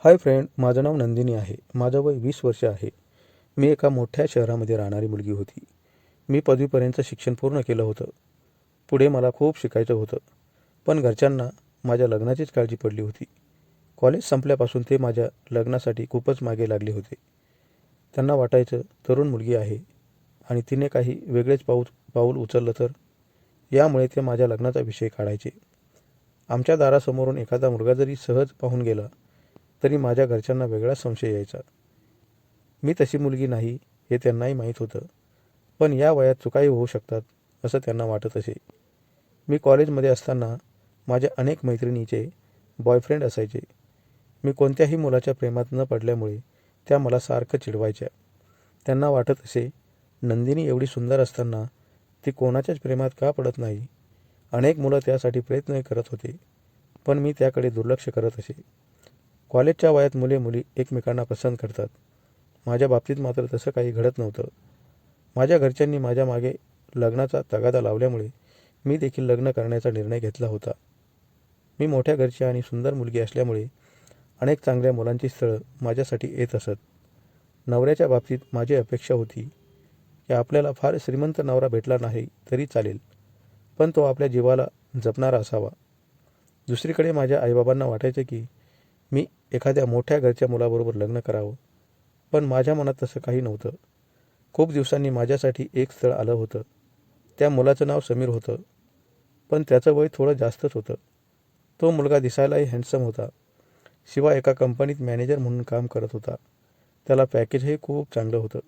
Hi friend, माझं नाव नंदिनी आहे. माझं वय 20 वर्ष आहे. मी एका मोठ्या शहरामध्ये राहणारी मुलगी होती. मी पदवीपर्यंत शिक्षण पूर्ण केलं होतं. पुढे मला खूप शिकायचं होतं. पण घरच्यांना माझ्या लग्नाचीच काळजी पडली होती. कॉलेज संपल्यापासून ते माझ्या लग्नासाठी खूपच मागे लागले होते. त्यांना वाटायचं तरुण मुलगी आहे आणि तिने काही वेगळेच पाऊल उचललं तर. यामुळे ते माझ्या लग्नाचा विषय काढायचे. आमच्या दारासमोरून एखादा मुलगा जरी सहज पाहून गेला तरी माझ्या घरच्यांना वेगळाच संशय यायचा. मी तशी मुलगी नाही हे त्यांनाही माहीत होतं. पण या वयात चुकाही होऊ शकतात असं त्यांना वाटत असे. मी कॉलेजमध्ये असताना माझ्या अनेक मैत्रिणीचे बॉयफ्रेंड असायचे. मी कोणत्याही मुलाच्या प्रेमात न पडल्यामुळे त्या मला सारखं चिडवायच्या. त्यांना वाटत असे, नंदिनी एवढी सुंदर असताना ती कोणाच्याच प्रेमात का पडत नाही. अनेक मुलं त्यासाठी प्रयत्नही करत होते, पण मी त्याकडे दुर्लक्ष करत असे. कॉलेजच्या वयात मुले मुली एकमेकांना पसंत करतात. माझ्या बाबतीत मात्र तसं काही घडत नव्हतं. माझ्या घरच्यांनी माझ्या मागे लग्नाचा तगादा लावल्यामुळे मी देखील लग्न करण्याचा निर्णय घेतला होता. मी मोठ्या घरची आणि सुंदर मुलगी असल्यामुळे अनेक चांगल्या मुलांची स्थळं माझ्यासाठी येत असत. नवऱ्याच्या बाबतीत माझी अपेक्षा होती की आपल्याला फार श्रीमंत नवरा भेटला नाही तरी चालेल, पण तो आपल्या जीवाला जपणारा असावा. दुसरीकडे माझ्या आईबाबांना वाटायचं की मी एखाद्या मोठ्या घरच्या मुलाबरोबर लग्न करावं, पण माझ्या मनात तसं काही नव्हतं. खूप दिवसांनी माझ्यासाठी एक स्थळ आलं होतं. त्या मुलाचं नाव समीर होतं, पण त्याचं वय थोडं जास्तच होतं. तो मुलगा दिसायलाही हँडसम होता. शिवाय एका कंपनीत मॅनेजर म्हणून काम करत होता. त्याला पॅकेजही खूप चांगलं होतं.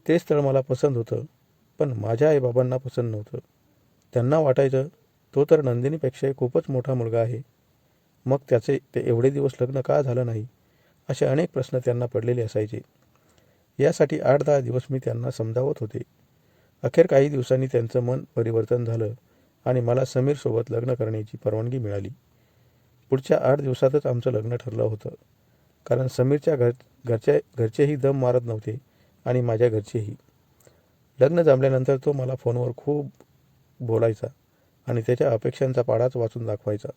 ते स्थळ मला पसंत होतं, पण माझ्या आईबाबांना पसंत नव्हतं. त्यांना वाटायचं तो तर नंदिनीपेक्षाही खूपच मोठा मुलगा आहे. मग त्याचे ते एवढे दिवस लग्न का झालं नाही, असे अनेक प्रश्न त्यांना पडलेले असायचे. यासाठी 8-10 दिवस मी त्यांना समजावत होते. अखेर काही दिवसांनी त्यांचं मन परिवर्तन झालं आणि मला समीरसोबत लग्न करण्याची परवानगी मिळाली. पुढच्या 8 दिवसातच आमचं लग्न ठरलं होतं. कारण समीरच्या घरचेही दम मारत नव्हते आणि माझ्या घरचेही. लग्न जमल्यानंतर तो मला फोनवर खूप बोलायचा आणि त्याच्या अपेक्षांचा पाडाच वाचून दाखवायचा.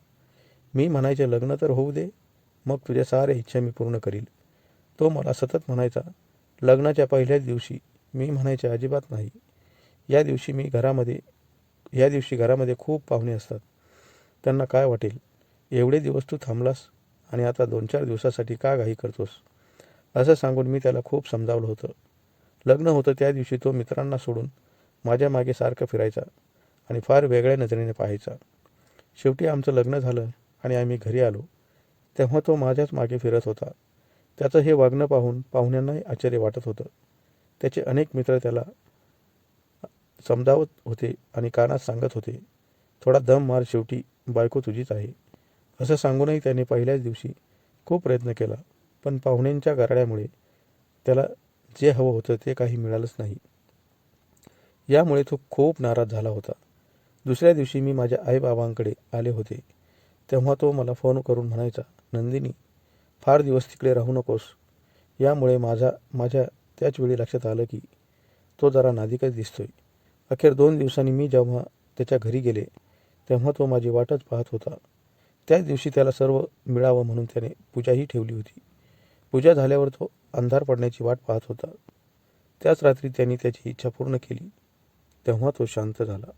मी म्हणायचे, लग्न तर होऊ दे, मग तुझ्या साऱ्या इच्छा मी पूर्ण करील. तो मला सतत म्हणायचा, लग्नाच्या पहिल्याच दिवशी. मी म्हणायचे, अजिबात नाही. या दिवशी घरामध्ये खूप पाहुणे असतात. त्यांना काय वाटेल? एवढे दिवस तू थांबलास आणि आता 2-4 दिवसासाठी का घाई करतोस? असं सांगून मी त्याला खूप समजावलं होतं. लग्न होतं त्या दिवशी तो मित्रांना सोडून माझ्या मागे सारखं फिरायचा आणि फार वेगळ्या नजरेने पाहायचा. शेवटी आमचं लग्न झालं आणि आम्ही घरी आलो, तेव्हा तो माझ्याच मागे फिरत होता. त्याचं हे वागणं पाहून पाहुण्यांनाही आश्चर्य वाटत होतं. त्याचे अनेक मित्र त्याला समजावत होते आणि कानात सांगत होते, थोडा दम मार, शेवटी बायको तुझीच आहे. असं सांगूनही त्याने पहिल्याच दिवशी खूप प्रयत्न केला, पण पाहुण्यांच्या गारड्यामुळे त्याला जे हवं होतं ते काही मिळालंच नाही. यामुळे तो खूप नाराज झाला होता. दुसऱ्या दिवशी मी माझ्या आईबाबांकडे आले होते, तेव्हा तो मला फोन करून म्हणायचा, नंदिनी, फार दिवस तिकडे राहू नकोस. यामुळे माझ्या त्याच वेळी लक्षात आलं की तो जरा नादिकच दिसतोय. अखेर 2 दिवसांनी मी जेव्हा त्याच्या घरी गेले, तेव्हा तो माझी वाटच पाहत होता. त्याच दिवशी त्याला सर्व मिळावं म्हणून त्याने पूजाही ठेवली होती. पूजा झाल्यावर तो अंधार पडण्याची वाट पाहत होता. त्याच रात्री त्यांनी त्याची इच्छा पूर्ण केली. तेव्हा तो शांत झाला.